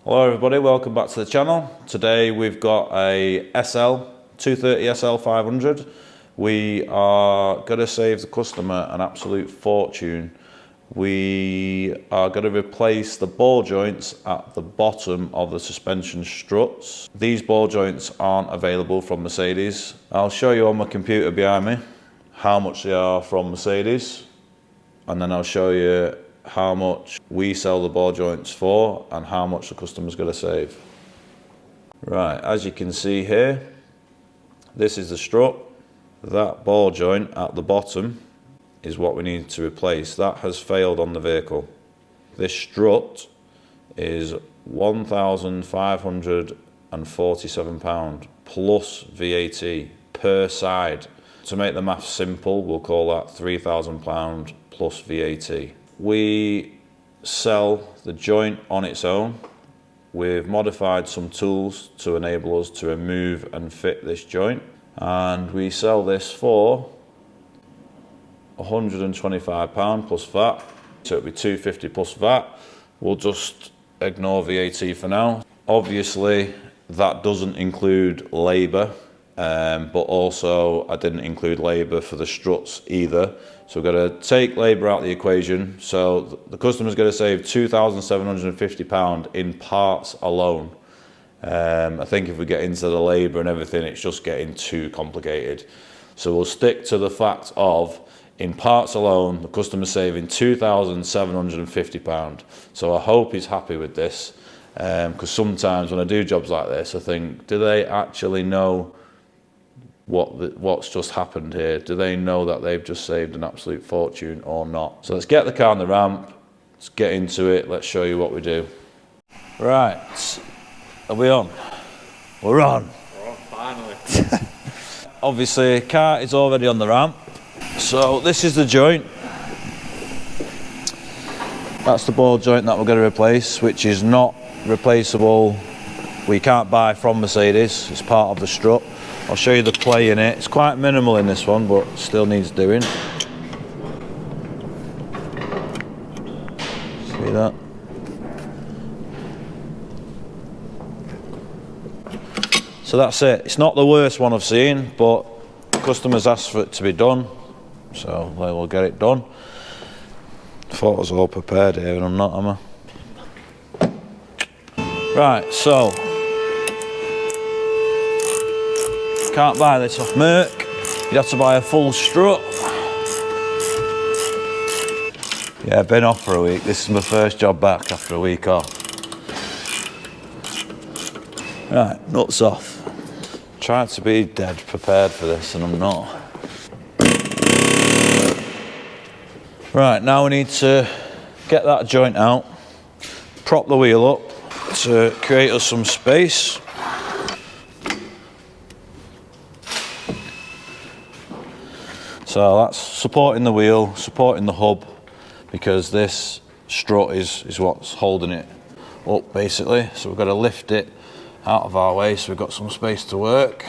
Hello everybody, welcome back to the channel. Today we've got a SL 230 SL 500. We are going to save the customer an absolute fortune. We are going to replace the ball joints at the bottom of the suspension struts. These ball joints aren't available from Mercedes. I'll show you on my computer behind me how much they are from Mercedes, and then I'll show you how much we sell the ball joints for and how much the customer's going to save. Right, as you can see here, this is the strut. That ball joint at the bottom is what we need to replace. That has failed on the vehicle. This strut is £1,547 plus VAT per side. To make the maths simple, we'll call that £3,000 plus VAT. We sell the joint on its own. We've modified some tools to enable us to remove and fit this joint, and we sell this for £125 plus VAT, so it'll be £250 plus VAT. We'll just ignore VAT for now. Obviously that doesn't include labour, but also I didn't include labour for the struts either. So we're going to take labour out of the equation. So the customer's going to save £2,750 in parts alone. I think if we get into the labour and everything, it's just getting too complicated. So we'll stick to the fact of, in parts alone, the customer's saving £2,750. So I hope he's happy with this, because sometimes when I do jobs like this, I think, do they actually know what's just happened here? Do they know that they've just saved an absolute fortune or not? So let's get the car on the ramp, let's get into it, let's show you what we do. Right, are we on? We're on. We're on, finally. Obviously, car is already on the ramp. So this is the joint. That's the ball joint that we're going to replace, which is not replaceable. We can't buy from Mercedes, it's part of the strut. I'll show you the play in it. It's quite minimal in this one, but still needs doing. See that? So that's it. It's not the worst one I've seen, but customers asked for it to be done, so they will get it done. Thought I was all prepared here, and I'm not, am I? Right, so can't buy this off Merc. You'd have to buy a full strut. Yeah, I've been off for a week. This is my first job back after a week off. Right, nuts off. Tried to be dead prepared for this and I'm not. Right, now we need to get that joint out, prop the wheel up to create us some space. So that's supporting the wheel, supporting the hub, because this strut is what's holding it up basically. So we've got to lift it out of our way so we've got some space to work.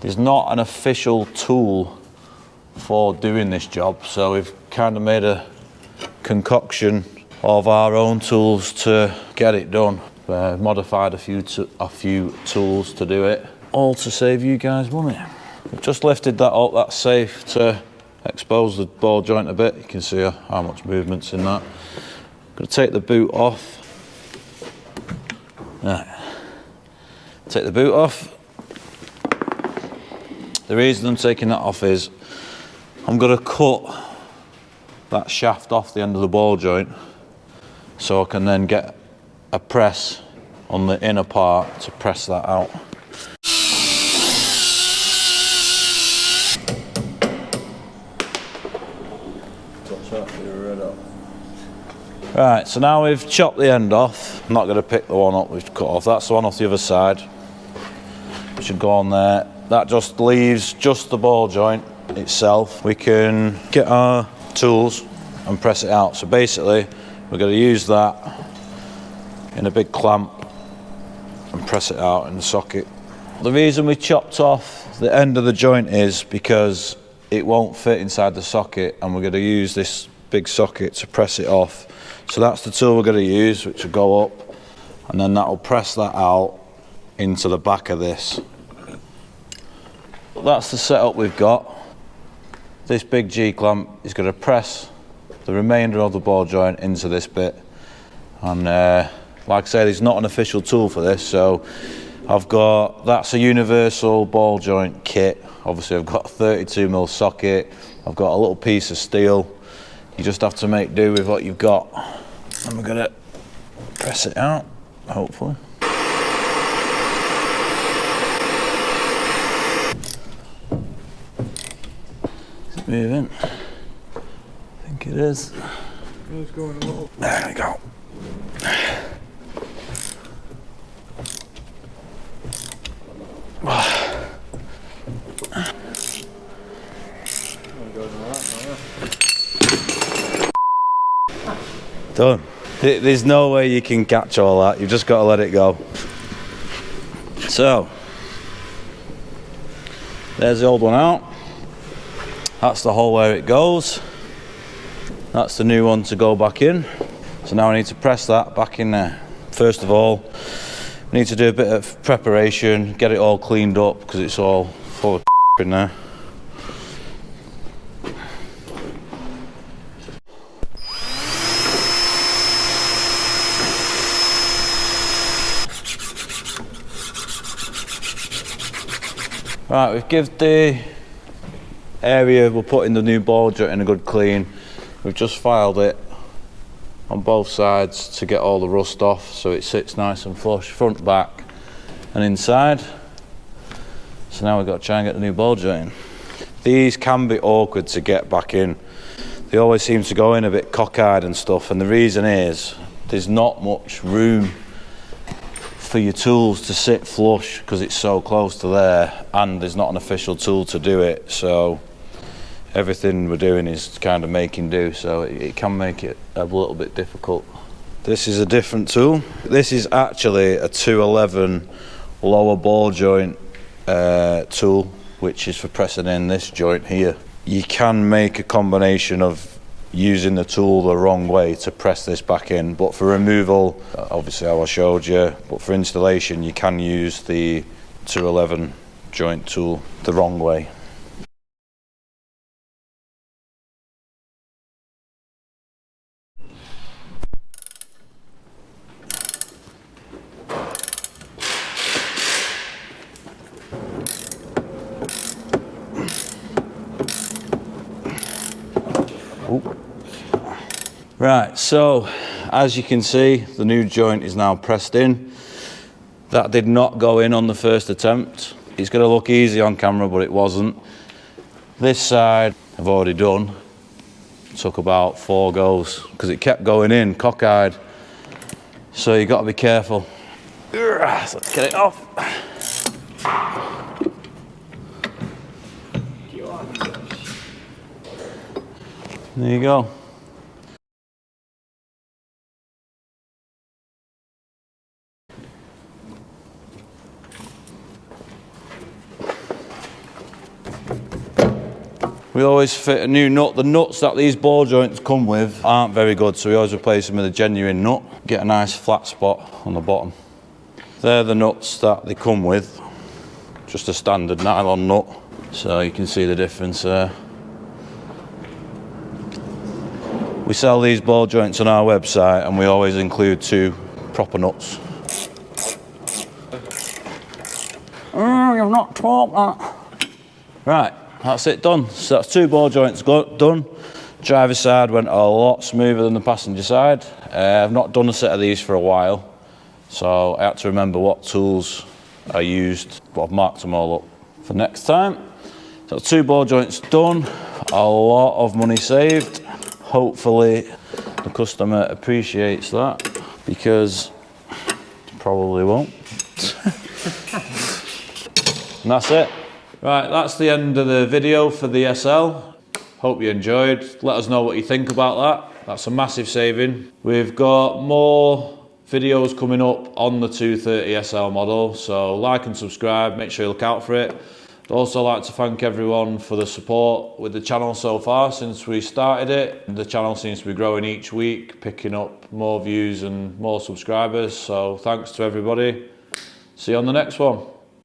There's not an official tool for doing this job, so we've kind of made a concoction of our own tools to get it done. Modified a few tools to do it, all to save you guys money. We've just lifted that up. That's safe to expose the ball joint a bit. You can see how much movement's in that. I'm going to take the boot off. Right. Take the boot off. The reason I'm taking that off is I'm going to cut that shaft off the end of the ball joint so I can then get a press on the inner part to press that out. Right, so now we've chopped the end off. I'm not going to pick the one up we've cut off. That's the one off the other side. It should go on there. That just leaves just the ball joint itself. We can get our tools and press it out. So basically, we're going to use that in a big clamp and press it out in the socket. The reason we chopped off the end of the joint is because it won't fit inside the socket, and we're going to use this big socket to press it off. So that's the tool we're going to use, which will go up and then that'll press that out into the back of this. That's the setup we've got. This big G-clamp is going to press the remainder of the ball joint into this bit, and like I said, it's not an official tool for this, so that's a universal ball joint kit. Obviously I've got a 32mm socket, I've got a little piece of steel. You just have to make do with what you've got. And we're gonna press it out, hopefully. Is it moving? I think it is. It's going a little. There we go. Done. There's no way you can catch all that. You've just got to let it go. So, there's the old one out. That's the hole where it goes. That's the new one to go back in. So now I need to press that back in there. First of all, we need to do a bit of preparation, get it all cleaned up because it's all full of in there. Right, we've given the area we're putting the new ball joint in a good clean. We've just filed it on both sides to get all the rust off so it sits nice and flush, front, back and inside. So now we've got to try and get the new ball joint in. These can be awkward to get back in. They always seem to go in a bit cockeyed and stuff, and the reason is there's not much room for your tools to sit flush because it's so close to there, and there's not an official tool to do it, so everything we're doing is kind of making do, so it can make it a little bit difficult. This is a different tool. This is actually a 211 lower ball joint tool, which is for pressing in this joint here. You can make a combination of using the tool the wrong way to press this back in, but for removal, obviously how I showed you, but for installation you can use the 211 joint tool the wrong way. Right, so as you can see, the new joint is now pressed in. That did not go in on the first attempt. It's going to look easy on camera, but it wasn't. This side I've already done. It took about 4 goes because it kept going in cockeyed. So you've got to be careful. So let's get it off. There you go. We always fit a new nut. The nuts that these ball joints come with aren't very good, so we always replace them with a genuine nut. Get a nice flat spot on the bottom. They're the nuts that they come with, just a standard nylon nut. So you can see the difference there. We sell these ball joints on our website and we always include 2 proper nuts. You've not taught that. Right. That's it done. So that's 2 ball joints done. Driver's side went a lot smoother than the passenger side. I've not done a set of these for a while, so I had to remember what tools I used, but I've marked them all up for next time. So 2 ball joints done, a lot of money saved. Hopefully the customer appreciates that, because probably won't. And that's it. Right, that's the end of the video for the SL. Hope you enjoyed. Let us know what you think about that. That's a massive saving. We've got more videos coming up on the 230 SL model, so like and subscribe, make sure you look out for it. Also like to thank everyone for the support with the channel so far since we started it. The channel seems to be growing each week, picking up more views and more subscribers. So thanks to everybody. See you on the next one.